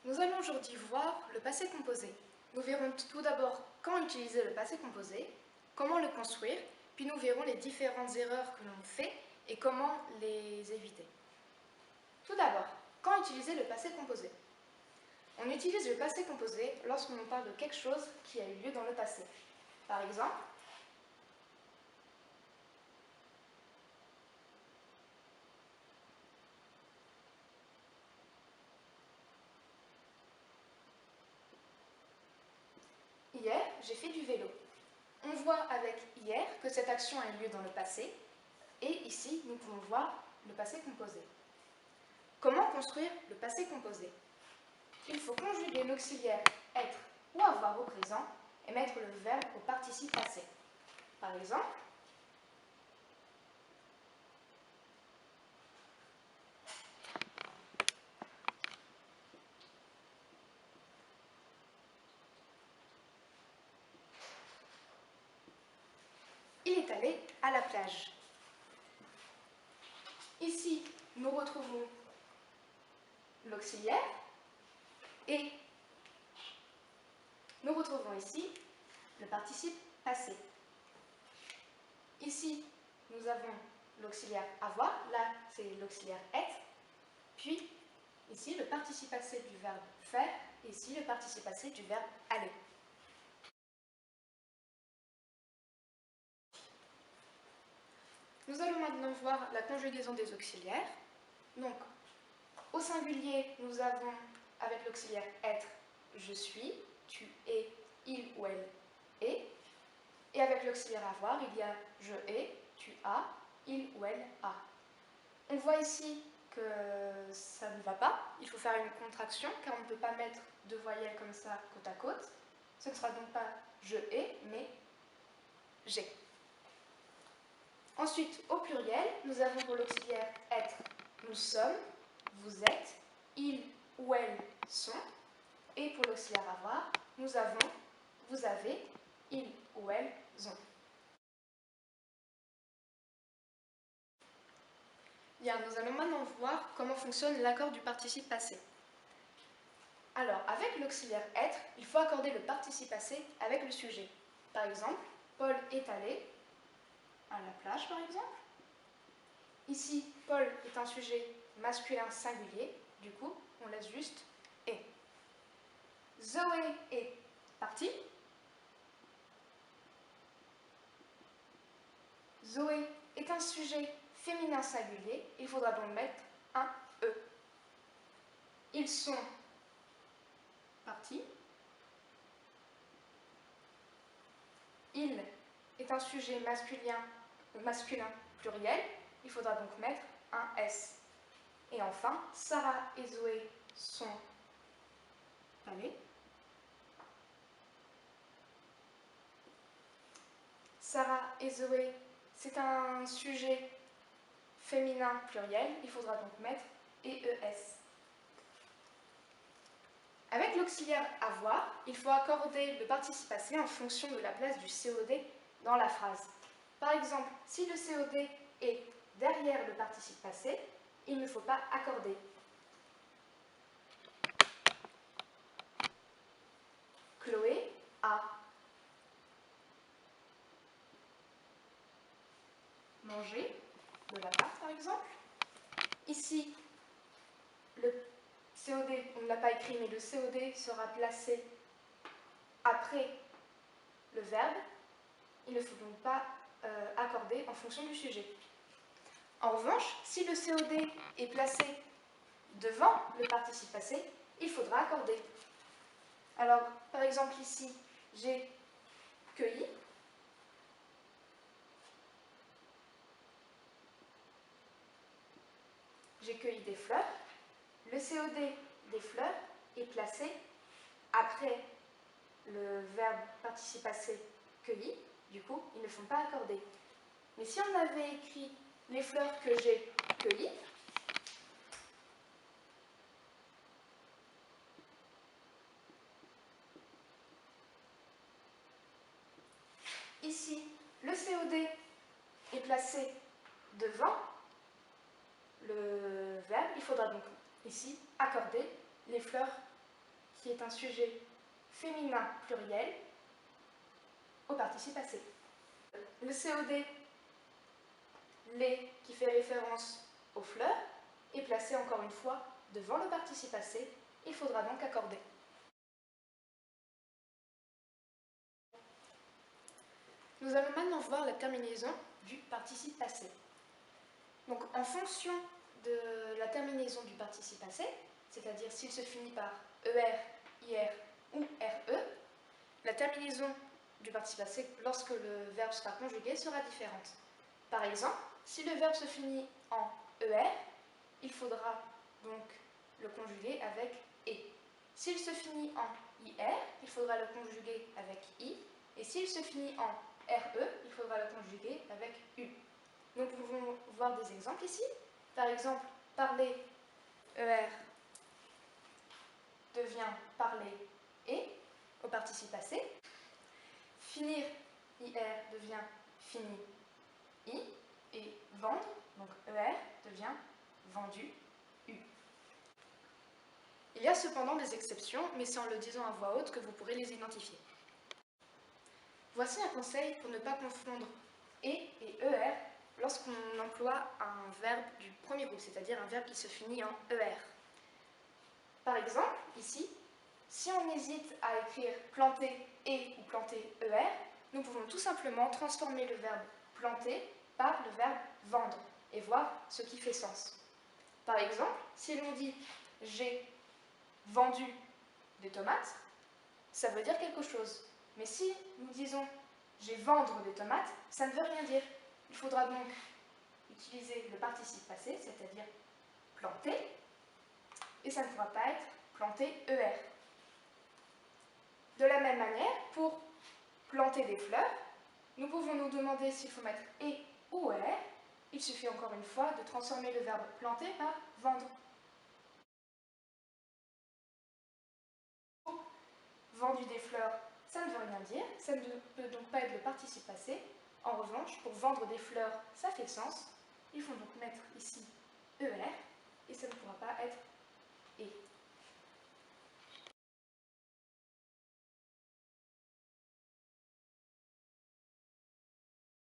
Nous allons aujourd'hui voir le passé composé. Nous verrons tout d'abord quand utiliser le passé composé, comment le construire, puis nous verrons les différentes erreurs que l'on fait et comment les éviter. Tout d'abord, quand utiliser le passé composé? On utilise le passé composé lorsqu'on parle de quelque chose qui a eu lieu dans le passé. Par exemple, hier, j'ai fait du vélo. On voit avec hier que cette action a eu lieu dans le passé et ici, nous pouvons voir le passé composé. Comment construire le passé composé? Il faut conjuguer l'auxiliaire être ou avoir au présent et mettre le verbe au participe passé. Par exemple, il est allé à la plage. Ici, nous retrouvons l'auxiliaire et nous retrouvons ici le participe passé. Ici, nous avons l'auxiliaire avoir, là c'est l'auxiliaire être, puis ici le participe passé du verbe faire, et ici le participe passé du verbe aller. Nous allons maintenant voir la conjugaison des auxiliaires. Donc, au singulier, nous avons avec l'auxiliaire être, je suis, tu es, il ou elle est. Et avec l'auxiliaire avoir, il y a je ai, tu as, il ou elle a. On voit ici que ça ne va pas. Il faut faire une contraction car on ne peut pas mettre deux voyelles comme ça côte à côte. Ce ne sera donc pas je ai, mais j'ai. Ensuite, au pluriel, nous avons pour l'auxiliaire être, nous sommes, vous êtes, ils ou elles sont. Et pour l'auxiliaire avoir, nous avons, vous avez, ils ou elles ont. Bien, nous allons maintenant voir comment fonctionne l'accord du participe passé. Alors, avec l'auxiliaire être, il faut accorder le participe passé avec le sujet. Par exemple, Paul est allé à la plage, par exemple. Ici, Paul est un sujet masculin singulier, du coup, on laisse juste est. Zoé est partie. Zoé est un sujet féminin singulier, il faudra donc mettre un E. Ils sont partis. Il est un sujet masculin pluriel, il faudra donc mettre un S. Et enfin, Sarah et Zoé sont allées. Sarah et Zoé, c'est un sujet féminin pluriel, il faudra donc mettre EES. Avec l'auxiliaire avoir, il faut accorder le participe passé en fonction de la place du COD dans la phrase. Par exemple, si le COD est derrière le participe passé, il ne faut pas accorder. Chloé a mangé de la pâte, par exemple. Ici, le COD, on ne l'a pas écrit, mais le COD sera placé après le verbe. Il ne faut donc pas accorder en fonction du sujet. En revanche, si le COD est placé devant le participe passé, il faudra accorder. Alors, par exemple ici, j'ai cueilli. J'ai cueilli des fleurs. Le COD des fleurs est placé après le verbe participe passé cueilli. Du coup, ils ne font pas accorder. Mais si on avait écrit les fleurs que j'ai cueillies, ici, le COD est placé devant le verbe. Il faudra donc ici accorder les fleurs qui est un sujet féminin pluriel, au participe passé. Le COD, les, qui fait référence aux fleurs, est placé encore une fois devant le participe passé. Il faudra donc accorder. Nous allons maintenant voir la terminaison du participe passé. Donc, en fonction de la terminaison du participe passé, c'est-à-dire s'il se finit par ER, IR ou RE, la terminaison du participe passé lorsque le verbe sera conjugué sera différente. Par exemple, si le verbe se finit en ER, il faudra donc le conjuguer avec E. S'il se finit en IR, il faudra le conjuguer avec I. Et s'il se finit en RE, il faudra le conjuguer avec U. Nous pouvons voir des exemples ici. Par exemple, parler, ER, devient parler et au participe passé. Finir, IR, devient fini, I. Et vendre, donc ER, devient vendu, U. Il y a cependant des exceptions, mais c'est en le disant à voix haute que vous pourrez les identifier. Voici un conseil pour ne pas confondre et ER lorsqu'on emploie un verbe du premier groupe, c'est-à-dire un verbe qui se finit en ER. Par exemple, ici, si on hésite à écrire planter et ou planter ER, nous pouvons tout simplement transformer le verbe planter par le verbe vendre et voir ce qui fait sens. Par exemple, si l'on dit j'ai vendu des tomates, ça veut dire quelque chose. Mais si nous disons j'ai vendre des tomates, ça ne veut rien dire. Il faudra donc utiliser le participe passé, c'est-à-dire planter, et ça ne pourra pas être planter ER. De la même manière, pour planter des fleurs, nous pouvons nous demander s'il faut mettre et ou ER. Il suffit encore une fois de transformer le verbe planter par vendre. Vendu des fleurs, ça ne veut rien dire, ça ne peut donc pas être le participe passé. En revanche, pour vendre des fleurs, ça fait sens. Il faut donc mettre ici ER et ça ne pourra pas être et.